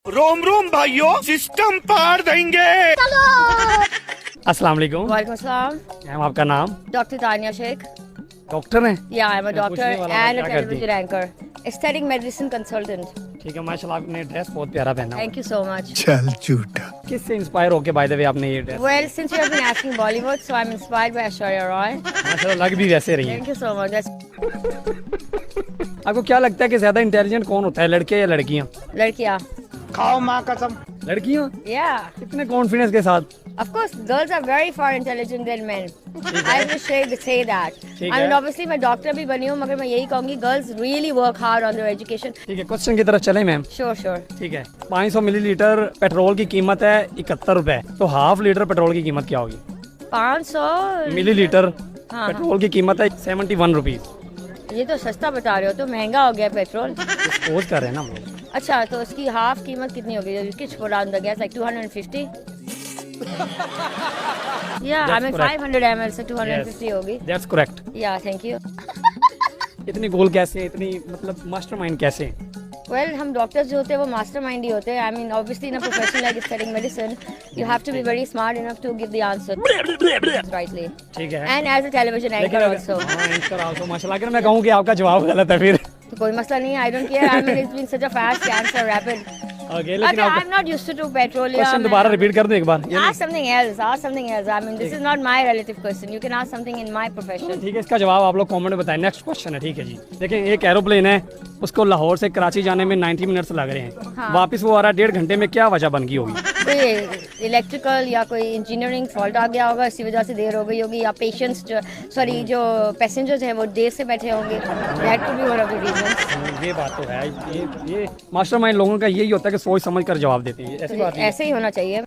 रोम रोम भाइयों, सिस्टम पार देंगे। अस्सलाम वालेकुम। वालेकुम सलाम। मैम आपका नाम? डॉक्टर तानिया शेख। डॉक्टर हैं? या आई एम अ डॉक्टर पूछने वाला था, एंड अ क्या करती television anchor, aesthetic medicine consultant. ठीक है, माशाल्लाह आपने ड्रेस बहुत प्यारा पहना। Thank you so much. चल झूठा। किससे इंस्पायर होके बाय द वे आपने ये dress? Well since you have been asking Bollywood so I am inspired by Aishwarya Rai. माशाल्लाह लग भी वैसे रही है। Thank you so much. आपको क्या लगता है कि ज्यादा इंटेलिजेंट कौन होता है, लड़के या लड़कियां? लड़कियां। खाओ माँ कसम। लड़कियां? या कितने कॉन्फिडेंस के साथ? of course girls are very far intelligent than men. I wish I could say that. ठीक I mean है। obviously मैं डॉक्टर भी बनी हूँ मगर मैं यही कहूँगी girls really work hard on their education. ठीक है, क्वेश्चन की तरफ चले मैम। Sure. ठीक है, 500 मिलीलीटर पेट्रोल की कीमत है 71 रुपए, तो हाफ लीटर पेट्रोल की कीमत क्या होगी? 500 मिलीलीटर हाँ। पेट्रोल की कीमत है 71 रुपीज। ये तो सस्ता बता रहे हो, तो महंगा हो गया पेट्रोल। सपोज कर रहे हैं ना हम लोग। अच्छा तो उसकी हाफ कीमत कितनी होगी? Which put on the gas like 250? Yeah, I mean correct. 500 ml से 250 होगी। That's correct. Yeah, thank you. इतनी गोल कैसे हैं, इतनी मतलब मास्टरमाइंड कैसे हैं? Well, हम डॉक्टर्स जो होते हैं वो मास्टरमाइंड ही होते हैं। I mean, obviously in a profession like aesthetic medicine, you have to be very smart enough to give the answer rightly. ठीक है। And as a television anchor also. हाँ, anchor also, माशाल्लाह। अगर मैं कहूँ कि आपका जवाब गलत है फिर तो कोई मसला नहीं है। I don't care. I mean, it's been such a fast answer, rapid. Okay, लेकिन Okay, आप I'm not used to petroleum. Question दोबारा रिपीट कर दो एक बार। ये Ask something else. Ask something else. I mean, this is not my relative question. You can ask something in my profession. ठीक है, इसका जवाब आप लोग कमेंट में बताएं। नेक्स्ट क्वेश्चन है, ठीक है जी। देखिए, एक एरोप्लेन है, उसको लाहौर से कराची जाने में 90 मिनट्स लग रहे हैं। हाँ। वापस वो आ रहा है 1.5 घंटे में, क्या वजह बन गई होगी? कोई इलेक्ट्रिकल या कोई इंजीनियरिंग फॉल्ट आ गया होगा, इसी वजह से देर हो गई होगी, या पेशेंट्स जो पैसेंजर्स हैं वो देर से बैठे होंगे। That could be one of the reasons. ये बात तो है। ये मास्टरमाइंड लोगों का यही होता है कि सोच समझ कर जवाब देते हैं। ऐसी बात नहीं है। ऐसे ही होना चाहिए।